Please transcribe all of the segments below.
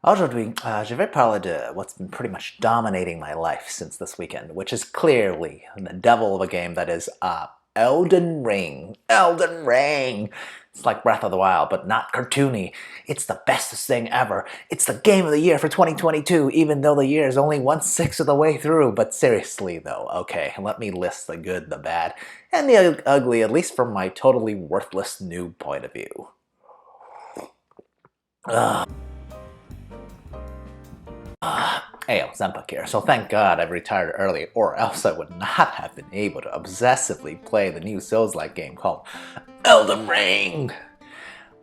Aujourd'hui, je vais parler de what's been pretty much dominating my life since this weekend, which is clearly the devil of a game that is Elden Ring. Elden Ring! It's like Breath of the Wild, but not cartoony. It's the bestest thing ever. It's the game of the year for 2022, even though the year is only 1/6 of the way through. But seriously though, okay, let me list the good, the bad, and the ugly, at least from my totally worthless noob point of view. Ugh. Hey, XenPuck here, so thank God I've retired early, or else I would not have been able to obsessively play the new Souls-like game called Elden Ring!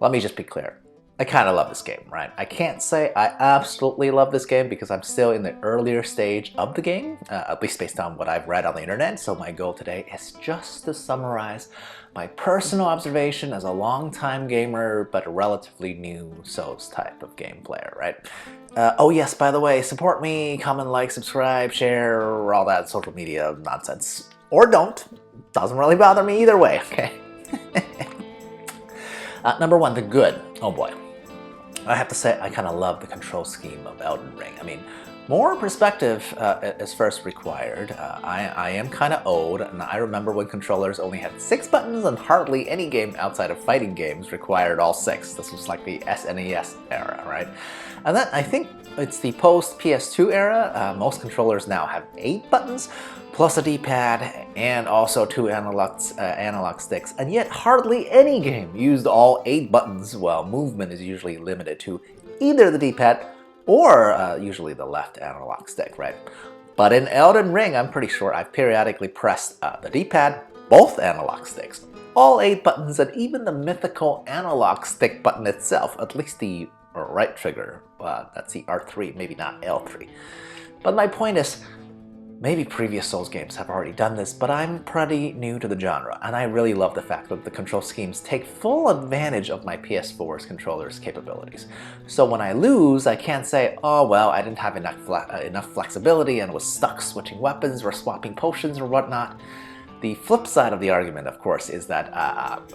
Let me just be clear. I kind of love this game, right? I can't say I absolutely love this game because I'm still in the earlier stage of the game, at least based on what I've read on the internet, so my goal today is just to summarize my personal observation as a long-time gamer, but a relatively new Souls type of game player, right? Oh yes, by the way, support me, comment, like, subscribe, share, all that social media nonsense. Or don't. Doesn't really bother me either way, okay? Number one, the good. Oh boy. I have to say, I kind of love the control scheme of Elden Ring. I mean, more perspective is first required. I am kind of old, and I remember when controllers only had 6 buttons and hardly any game outside of fighting games required all 6. This was like the SNES era, right? And then I think it's the post-PS2 era. Most controllers now have 8 buttons, plus a D-pad, and also 2 analog sticks, and yet hardly any game used all 8 buttons, while movement is usually limited to either the D-pad or usually the left analog stick, right? But in Elden Ring, I'm pretty sure I've periodically pressed the D-pad, both analog sticks, all 8 buttons, and even the mythical analog stick button itself, at least the right trigger. That's the R3, maybe not L3. But my point is, maybe previous Souls games have already done this, but I'm pretty new to the genre, and I really love the fact that the control schemes take full advantage of my PS4's controller's capabilities. So when I lose, I can't say, oh well, I didn't have enough flexibility and was stuck switching weapons or swapping potions or whatnot. The flip side of the argument, of course, is that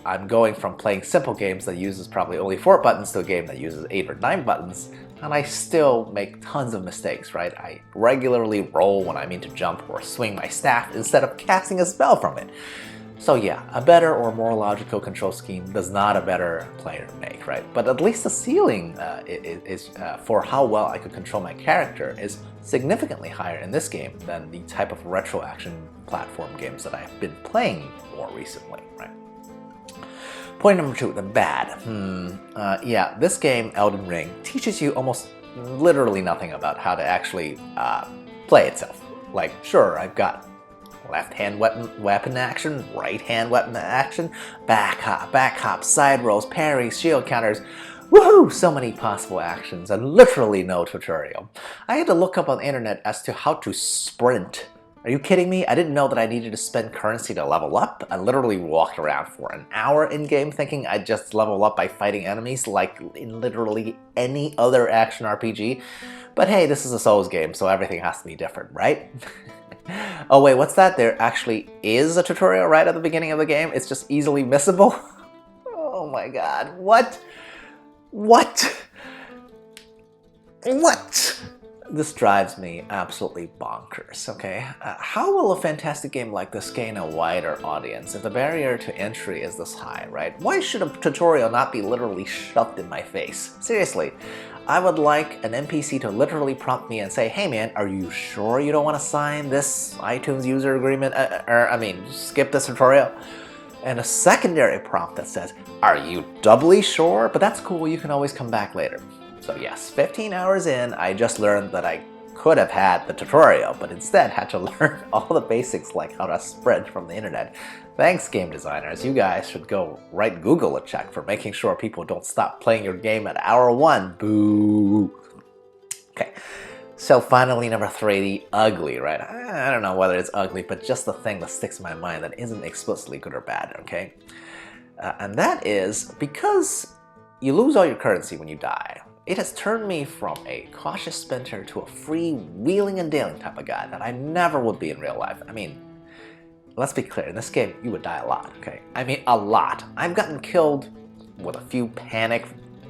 I'm going from playing simple games that uses probably only 4 buttons to a game that uses 8 or 9 buttons, and I still make tons of mistakes, right? I regularly roll when I mean to jump or swing my staff instead of casting a spell from it. So yeah, a better or more logical control scheme does not a better player make, right? But at least the ceiling for how well I could control my character is significantly higher in this game than the type of retro action platform games that I've been playing more recently, right? Point number 2, the bad. Yeah, this game, Elden Ring, teaches you almost literally nothing about how to actually play itself. Like, sure, I've got left-hand weapon action, right-hand weapon action, back hop, side rolls, parries, shield counters. Woohoo! So many possible actions and literally no tutorial. I had to look up on the internet as to how to sprint. Are you kidding me? I didn't know that I needed to spend currency to level up. I literally walked around for an hour in-game thinking I'd just level up by fighting enemies like in literally any other action RPG. But hey, this is a Souls game, so everything has to be different, right? Oh wait, what's that? There actually is a tutorial right at the beginning of the game? It's just easily missable? Oh my god, what? What? What? This drives me absolutely bonkers, okay? How will a fantastic game like this gain a wider audience if the barrier to entry is this high, right? Why should a tutorial not be literally shoved in my face? Seriously, I would like an NPC to literally prompt me and say, hey man, are you sure you don't want to sign this iTunes user agreement? Skip this tutorial? And a secondary prompt that says, are you doubly sure? But that's cool, you can always come back later. So yes, 15 hours in, I just learned that I could have had the tutorial, but instead had to learn all the basics like how to sprint from the internet. Thanks, game designers. You guys should go write Google a check for making sure people don't stop playing your game at hour 1. Boo! Okay, so finally number 3, the ugly, right? I don't know whether it's ugly, but just the thing that sticks in my mind that isn't explicitly good or bad, okay? And that is because you lose all your currency when you die. It has turned me from a cautious spender to a free-wheeling and dealing type of guy that I never would be in real life. I mean, let's be clear, in this game, you would die a lot, okay? I mean, a lot. I've gotten killed with a few panic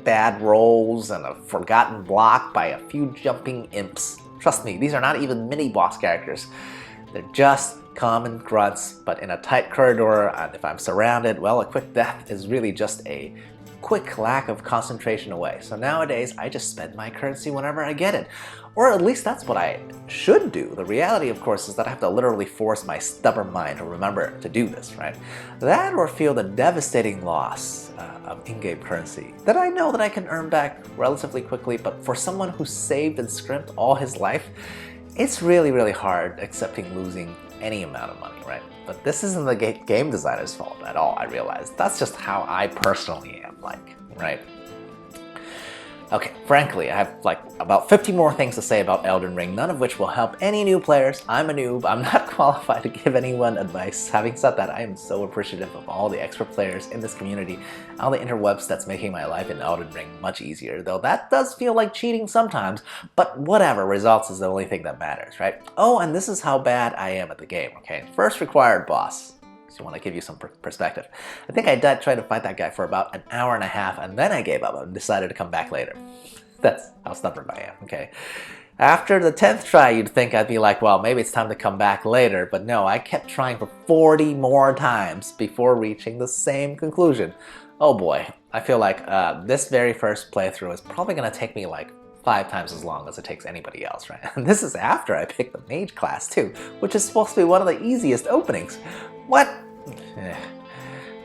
bad rolls and a forgotten block by a few jumping imps. Trust me, these are not even mini-boss characters. They're just common grunts, but in a tight corridor, and if I'm surrounded, well, a quick death is really just a quick lack of concentration away. So nowadays, I just spend my currency whenever I get it. Or at least that's what I should do. The reality, of course, is that I have to literally force my stubborn mind to remember to do this, right? That or feel the devastating loss of in-game currency that I know that I can earn back relatively quickly, but for someone who saved and scrimped all his life, it's really, really hard accepting losing any amount of money, right? But this isn't the game designer's fault at all, I realize. That's just how I personally am like, right? Okay, frankly, I have like about 50 more things to say about Elden Ring, none of which will help any new players. I'm a noob, I'm not qualified to give anyone advice. Having said that, I am so appreciative of all the expert players in this community, all the interwebs that's making my life in Elden Ring much easier, though that does feel like cheating sometimes, but whatever, results is the only thing that matters, right? Oh, and this is how bad I am at the game, okay? First required boss. I want to give you some perspective. I think I tried to fight that guy for about an hour and a half, and then I gave up and decided to come back later. That's how stubborn I am, okay? After the 10th try, you'd think I'd be like, well, maybe it's time to come back later, but no, I kept trying for 40 more times before reaching the same conclusion. Oh boy, I feel like this very first playthrough is probably going to take me like 5 times as long as it takes anybody else, right? And this is after I picked the mage class too, which is supposed to be one of the easiest openings. What?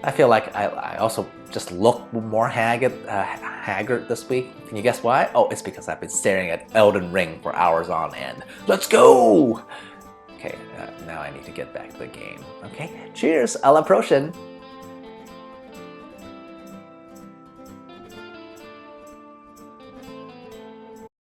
I feel like I also just look more haggard this week. Can you guess why? Oh, it's because I've been staring at Elden Ring for hours on end. Let's go! Okay, now I need to get back to the game. Okay, cheers, à la prochaine!